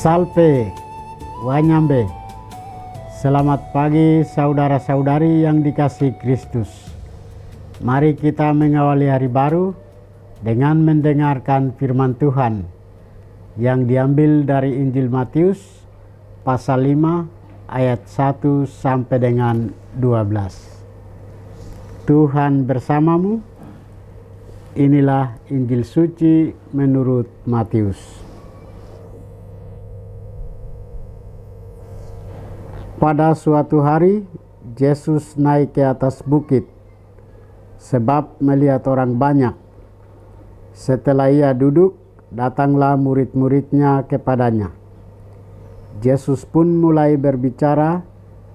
Salve, Wanyambe. Selamat pagi saudara-saudari yang dikasihi Kristus. Mari kita mengawali hari baru dengan mendengarkan firman Tuhan yang diambil dari Injil Matius pasal 5 ayat 1 sampai dengan 12. Tuhan bersamamu. Inilah Injil suci menurut Matius. Pada suatu hari, Yesus naik ke atas bukit, sebab melihat orang banyak. Setelah ia duduk, datanglah murid-muridnya kepadanya. Yesus pun mulai berbicara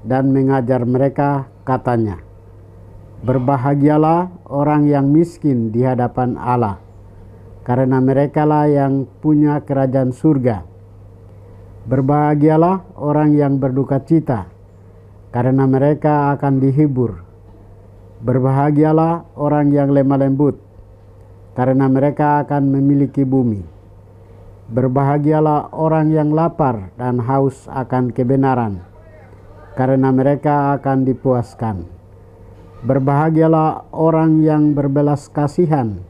dan mengajar mereka, katanya, "Berbahagialah orang yang miskin di hadapan Allah, karena merekalah yang punya kerajaan surga. Berbahagialah orang yang berduka cita, karena mereka akan dihibur. Berbahagialah orang yang lemah lembut, karena mereka akan memiliki bumi. Berbahagialah orang yang lapar dan haus akan kebenaran, karena mereka akan dipuaskan. Berbahagialah orang yang berbelas kasihan,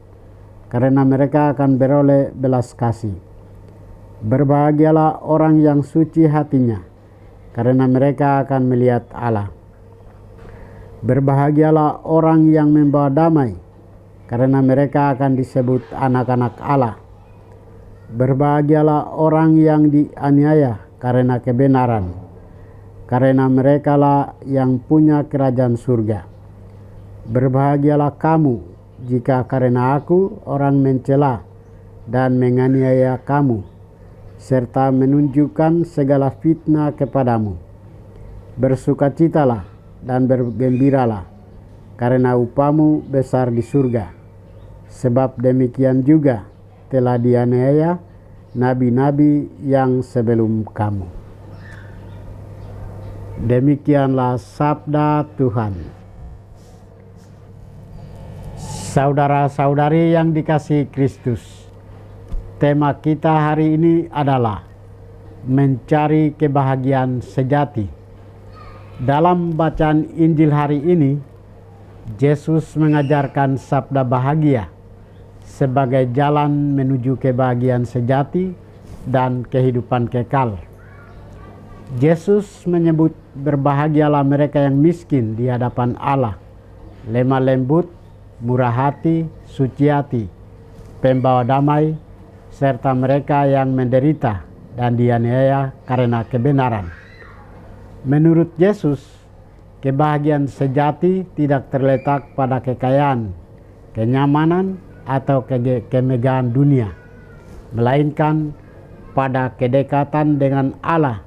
karena mereka akan beroleh belas kasih. Berbahagialah orang yang suci hatinya, karena mereka akan melihat Allah. Berbahagialah orang yang membawa damai, karena mereka akan disebut anak-anak Allah. Berbahagialah orang yang dianiaya karena kebenaran, karena merekalah yang punya kerajaan surga. Berbahagialah kamu jika karena aku orang mencela dan menganiaya kamu, serta menunjukkan segala fitnah kepadamu. Bersukacitalah dan bergembiralah, karena upamu besar di surga. Sebab demikian juga telah dianiaya nabi-nabi yang sebelum kamu." Demikianlah sabda Tuhan. Saudara-saudari yang dikasihi Kristus, tema kita hari ini adalah mencari kebahagiaan sejati. Dalam bacaan Injil hari ini, Yesus mengajarkan sabda bahagia sebagai jalan menuju kebahagiaan sejati dan kehidupan kekal. Yesus menyebut berbahagialah mereka yang miskin di hadapan Allah, lemah lembut, murah hati, suci hati, pembawa damai, serta mereka yang menderita dan dianiaya karena kebenaran. Menurut Yesus, kebahagiaan sejati tidak terletak pada kekayaan, kenyamanan, atau kemegahan dunia, melainkan pada kedekatan dengan Allah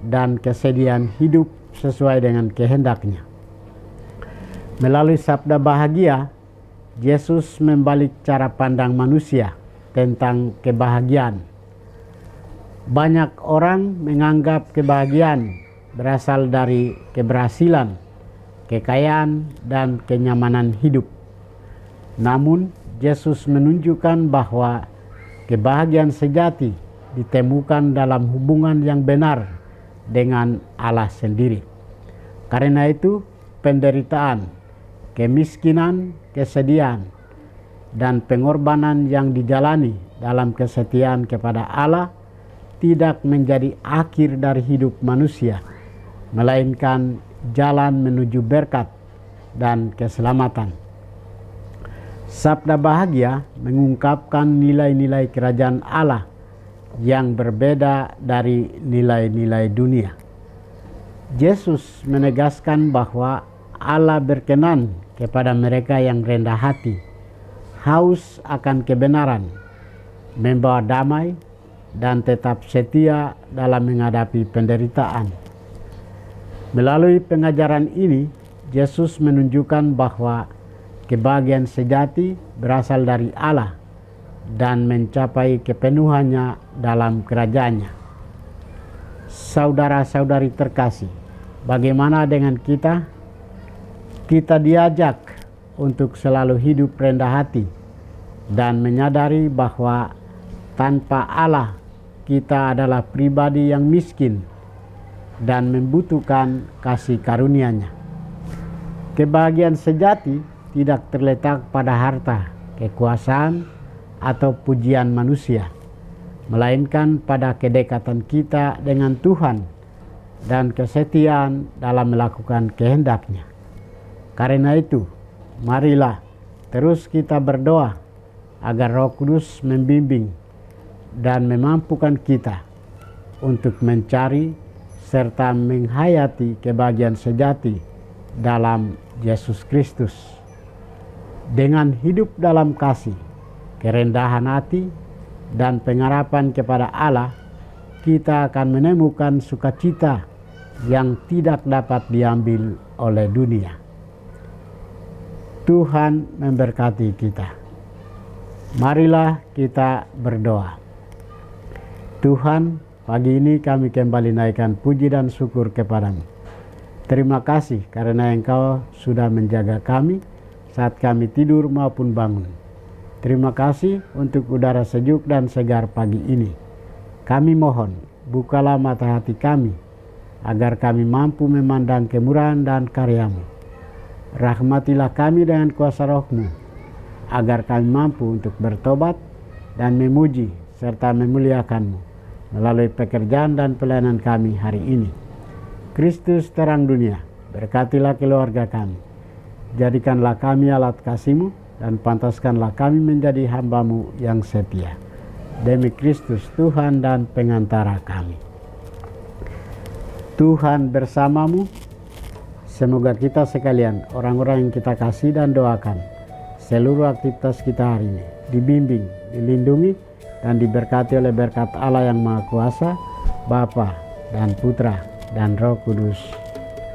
dan kesediaan hidup sesuai dengan kehendaknya. Melalui sabda bahagia, Yesus membalik cara pandang manusia tentang kebahagiaan. Banyak orang menganggap kebahagiaan berasal dari keberhasilan, kekayaan, dan kenyamanan hidup. Namun, Yesus menunjukkan bahwa kebahagiaan sejati ditemukan dalam hubungan yang benar dengan Allah sendiri. Karena itu, penderitaan, kemiskinan, kesedihan, dan pengorbanan yang dijalani dalam kesetiaan kepada Allah tidak menjadi akhir dari hidup manusia, melainkan jalan menuju berkat dan keselamatan. Sabda bahagia mengungkapkan nilai-nilai kerajaan Allah yang berbeda dari nilai-nilai dunia. Yesus menegaskan bahwa Allah berkenan kepada mereka yang rendah hati, haus akan kebenaran, membawa damai, dan tetap setia dalam menghadapi penderitaan. Melalui pengajaran ini, Yesus menunjukkan bahwa kebahagiaan sejati berasal dari Allah dan mencapai kepenuhannya dalam kerajaannya. Saudara-saudari terkasih, bagaimana dengan kita? Kita diajak untuk selalu hidup rendah hati dan menyadari bahwa tanpa Allah kita adalah pribadi yang miskin dan membutuhkan kasih karunia-Nya. Kebahagiaan sejati tidak terletak pada harta, kekuasaan, atau pujian manusia, melainkan pada kedekatan kita dengan Tuhan dan kesetiaan dalam melakukan kehendak-Nya. Karena itu, marilah terus kita berdoa agar Roh Kudus membimbing dan memampukan kita untuk mencari serta menghayati kebahagiaan sejati dalam Yesus Kristus. Dengan hidup dalam kasih, kerendahan hati, dan pengharapan kepada Allah, kita akan menemukan sukacita yang tidak dapat diambil oleh dunia. Tuhan memberkati kita. Marilah kita berdoa. Tuhan, pagi ini kami kembali naikkan puji dan syukur kepadamu. Terima kasih karena Engkau sudah menjaga kami saat kami tidur maupun bangun. Terima kasih untuk udara sejuk dan segar pagi ini. Kami mohon, bukalah mata hati kami, agar kami mampu memandang kemurahan dan karya-Mu. Rahmatilah kami dengan kuasa Roh-Mu, agar kami mampu untuk bertobat dan memuji serta memuliakan-Mu melalui pekerjaan dan pelayanan kami hari ini. Kristus terang dunia, berkatilah keluarga kami. Jadikanlah kami alat kasih-Mu dan pantaskanlah kami menjadi hamba-Mu yang setia. Demi Kristus Tuhan dan pengantara kami. Tuhan bersamamu. Semoga kita sekalian, orang-orang yang kita kasih dan doakan, seluruh aktivitas kita hari ini dibimbing, dilindungi, dan diberkati oleh berkat Allah yang Maha Kuasa, Bapa dan Putra dan Roh Kudus.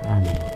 Amin.